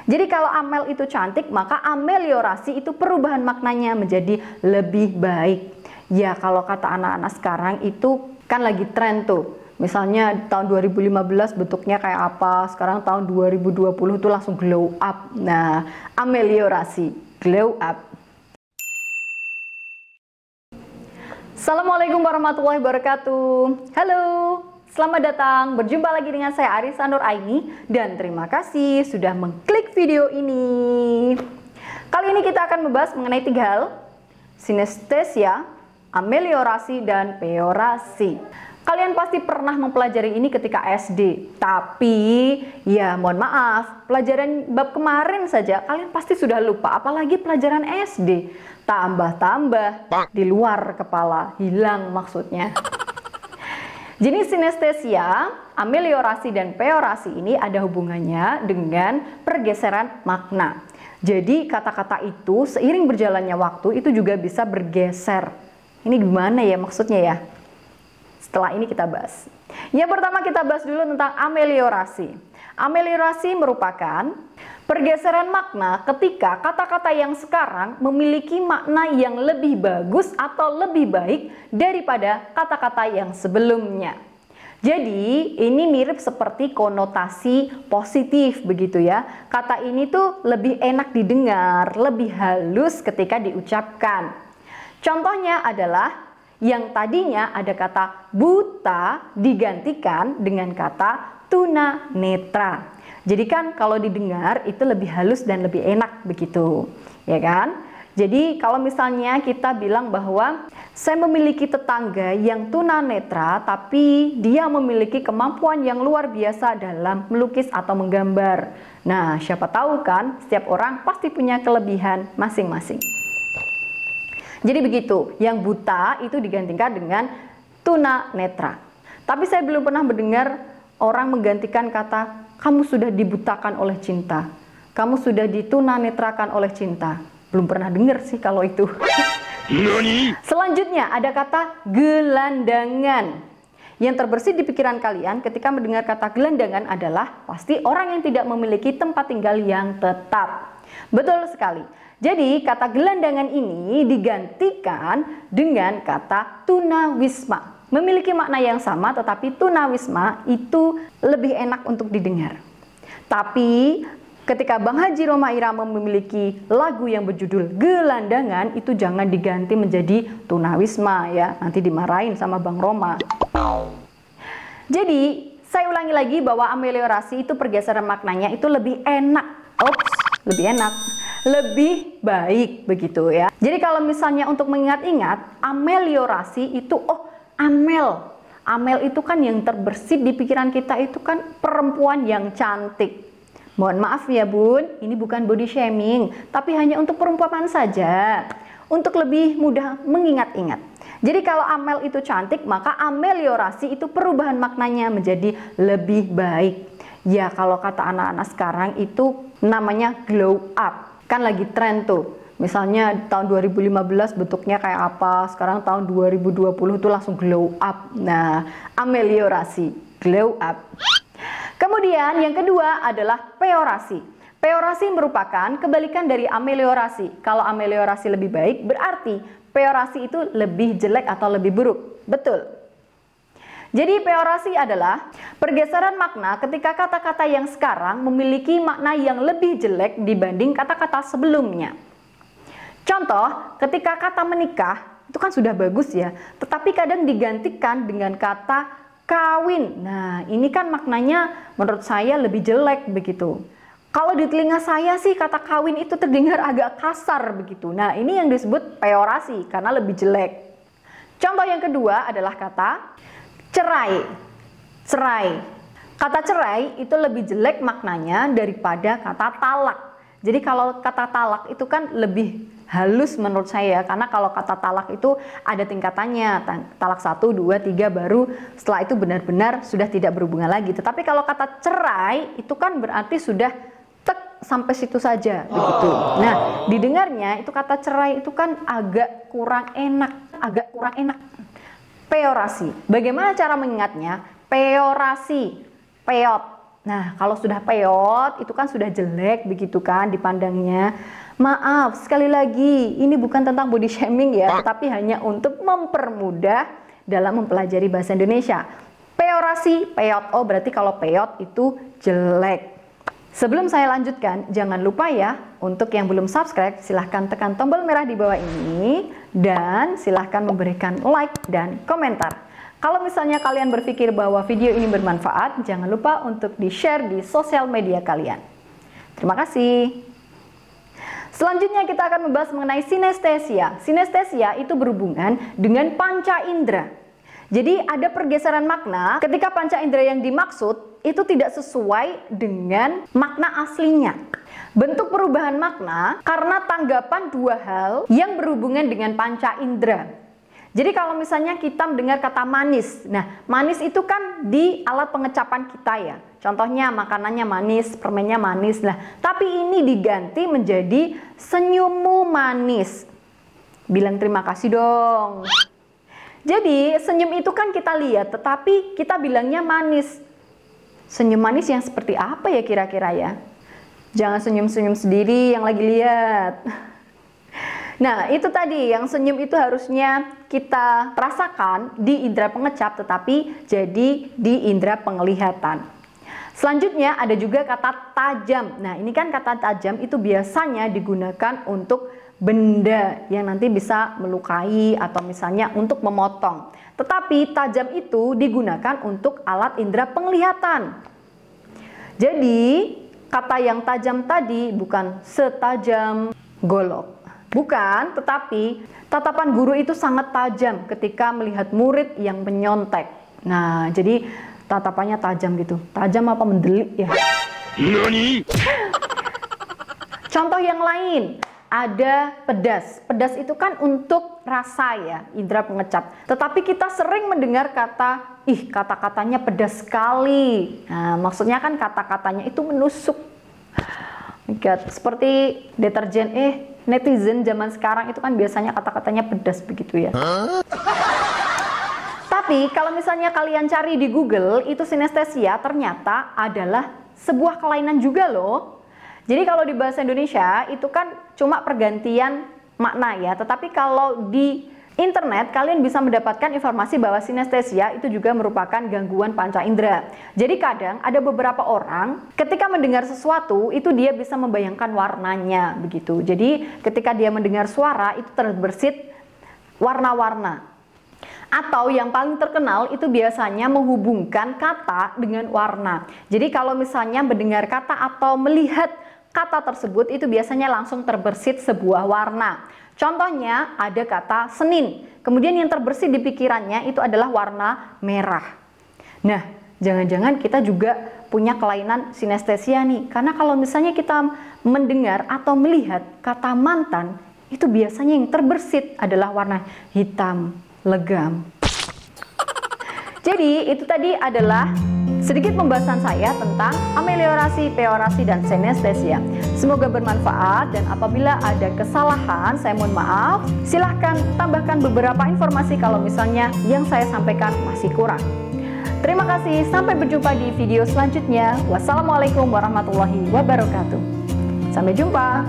Jadi kalau amel itu cantik, maka ameliorasi itu perubahan maknanya menjadi lebih baik. Ya kalau kata anak-anak sekarang itu kan lagi tren tuh. Misalnya tahun 2015 bentuknya kayak apa, sekarang tahun 2020 itu langsung glow up. Nah, ameliorasi, glow up. Assalamualaikum warahmatullahi wabarakatuh. Halo, selamat datang. Berjumpa lagi dengan saya Arisa Nur Aini dan terima kasih sudah mengklik video ini. Kali ini kita akan membahas mengenai 3 hal: sinestesia, ameliorasi, dan peorasi. Kalian pasti pernah mempelajari ini ketika SD, tapi ya mohon maaf, pelajaran bab kemarin saja kalian pasti sudah lupa, apalagi pelajaran SD. Tambah-tambah di luar kepala, hilang maksudnya. Jenis sinestesia, ameliorasi, dan peorasi ini ada hubungannya dengan pergeseran makna. Jadi kata-kata itu seiring berjalannya waktu itu juga bisa bergeser. Ini gimana ya maksudnya ya? Setelah ini kita bahas. Yang pertama kita bahas dulu tentang ameliorasi. Ameliorasi merupakan pergeseran makna ketika kata-kata yang sekarang memiliki makna yang lebih bagus atau lebih baik daripada kata-kata yang sebelumnya. Jadi ini mirip seperti konotasi positif begitu ya. Kata ini tuh lebih enak didengar, lebih halus ketika diucapkan. Contohnya adalah yang tadinya ada kata buta digantikan dengan kata tunanetra. Jadi kan kalau didengar itu lebih halus dan lebih enak begitu, ya kan? Jadi kalau misalnya kita bilang bahwa saya memiliki tetangga yang tunanetra tapi dia memiliki kemampuan yang luar biasa dalam melukis atau menggambar. Nah, siapa tahu kan setiap orang pasti punya kelebihan masing-masing. Jadi begitu, yang buta itu digantikan dengan tunanetra. Tapi saya belum pernah mendengar orang menggantikan kata kamu sudah dibutakan oleh cinta, kamu sudah ditunanetrakan oleh cinta. Belum pernah dengar sih kalau itu. Selanjutnya ada kata gelandangan. Yang terbersit di pikiran kalian ketika mendengar kata gelandangan adalah pasti orang yang tidak memiliki tempat tinggal yang tetap. Betul sekali. Jadi kata gelandangan ini digantikan dengan kata tunawisma. Memiliki makna yang sama tetapi tunawisma itu lebih enak untuk didengar. Tapi ketika Bang Haji Roma Irama memiliki lagu yang berjudul Gelandangan, itu jangan diganti menjadi tunawisma ya. Nanti dimarahin sama Bang Roma. Jadi saya ulangi lagi bahwa ameliorasi itu pergeseran maknanya itu lebih enak. Lebih enak, lebih baik begitu ya. Jadi kalau misalnya untuk mengingat-ingat, ameliorasi itu amel itu kan yang terbersit di pikiran kita itu kan perempuan yang cantik. Mohon maaf ya bun, ini bukan body shaming, tapi hanya untuk perempuan saja, untuk lebih mudah mengingat-ingat. Jadi kalau amel itu cantik, maka ameliorasi itu perubahan maknanya menjadi lebih baik. Ya kalau kata anak-anak sekarang itu namanya glow up. Kan lagi tren tuh. Misalnya tahun 2015 bentuknya kayak apa, sekarang tahun 2020 itu langsung glow up. Nah, ameliorasi, glow up. Kemudian yang kedua adalah peorasi. Peorasi merupakan kebalikan dari ameliorasi. Kalau ameliorasi lebih baik, berarti peorasi itu lebih jelek atau lebih buruk. Betul. Jadi peorasi adalah pergeseran makna ketika kata-kata yang sekarang memiliki makna yang lebih jelek dibanding kata-kata sebelumnya. Contoh, ketika kata menikah itu kan sudah bagus ya, tetapi kadang digantikan dengan kata kawin. Nah, ini kan maknanya menurut saya lebih jelek begitu. Kalau di telinga saya sih kata kawin itu terdengar agak kasar begitu. Nah, ini yang disebut peorasi karena lebih jelek. Contoh yang kedua adalah kata cerai. Kata cerai itu lebih jelek maknanya daripada kata talak. Jadi kalau kata talak itu kan lebih halus menurut saya, karena kalau kata talak itu ada tingkatannya, talak 1, 2, 3 baru setelah itu benar-benar sudah tidak berhubungan lagi. Tetapi kalau kata cerai itu kan berarti sudah sampai situ saja begitu. Nah, didengarnya itu kata cerai itu kan agak kurang enak. Peorasi. Bagaimana cara mengingatnya? Peorasi, peot, Nah, kalau sudah peyot itu kan sudah jelek begitu kan dipandangnya. Maaf, sekali lagi ini bukan tentang body shaming ya, tetapi hanya untuk mempermudah dalam mempelajari bahasa Indonesia. Peorasi, peyot, oh berarti kalau peyot itu jelek. Sebelum saya lanjutkan, jangan lupa ya, untuk yang belum subscribe, silahkan tekan tombol merah di bawah ini, dan silahkan memberikan like dan komentar. Kalau misalnya kalian berpikir bahwa video ini bermanfaat, jangan lupa untuk di-share di sosial media kalian. Terima kasih. Selanjutnya kita akan membahas mengenai sinestesia. Sinestesia itu berhubungan dengan panca indera. Jadi ada pergeseran makna ketika panca indera yang dimaksud itu tidak sesuai dengan makna aslinya. Bentuk perubahan makna karena tanggapan dua hal yang berhubungan dengan panca indera. Jadi kalau misalnya kita mendengar kata manis, nah manis itu kan di alat pengecapan kita ya. Contohnya makanannya manis, permennya manis. Nah, tapi ini diganti menjadi senyummu manis. Bilang terima kasih dong. Jadi senyum itu kan kita lihat, tetapi kita bilangnya manis. Senyum manis yang seperti apa ya kira-kira ya? Jangan senyum-senyum sendiri yang lagi lihat. Nah, itu tadi yang senyum itu harusnya kita rasakan di indera pengecap, tetapi jadi di indera penglihatan. Selanjutnya ada juga kata tajam. Nah, ini kan kata tajam itu biasanya digunakan untuk benda yang nanti bisa melukai atau misalnya untuk memotong. Tetapi tajam itu digunakan untuk alat indera penglihatan. Jadi kata yang tajam tadi bukan setajam golok. Bukan, tetapi tatapan guru itu sangat tajam ketika melihat murid yang menyontek. Nah, jadi tatapannya tajam gitu. Tajam apa mendelik ya? Nani? Contoh yang lain, ada pedas. Pedas itu kan untuk rasa ya, indera pengecap. Tetapi kita sering mendengar kata, ih kata-katanya pedas sekali. Nah, maksudnya kan kata-katanya itu menusuk. Seperti deterjen, netizen zaman sekarang itu kan biasanya kata-katanya pedas begitu ya. Tapi kalau misalnya kalian cari di Google, itu sinestesia ternyata adalah sebuah kelainan juga loh. Jadi kalau di bahasa Indonesia itu kan cuma pergantian makna ya, tetapi kalau di internet kalian bisa mendapatkan informasi bahwa sinestesia itu juga merupakan gangguan panca indera. Jadi kadang ada beberapa orang ketika mendengar sesuatu itu dia bisa membayangkan warnanya begitu. Jadi ketika dia mendengar suara itu terbersit warna-warna. Atau yang paling terkenal itu biasanya menghubungkan kata dengan warna. Jadi kalau misalnya mendengar kata atau melihat kata tersebut itu biasanya langsung terbersit sebuah warna. Contohnya ada kata Senin, kemudian yang terbersit di pikirannya itu adalah warna merah. Nah, jangan-jangan kita juga punya kelainan sinestesia nih, karena kalau misalnya kita mendengar atau melihat kata mantan, itu biasanya yang terbersit adalah warna hitam, legam. Jadi itu tadi adalah sedikit pembahasan saya tentang ameliorasi, peorasi, dan sinestesia. Semoga bermanfaat dan apabila ada kesalahan, saya mohon maaf. Silahkan tambahkan beberapa informasi kalau misalnya yang saya sampaikan masih kurang. Terima kasih, sampai berjumpa di video selanjutnya. Wassalamualaikum warahmatullahi wabarakatuh. Sampai jumpa.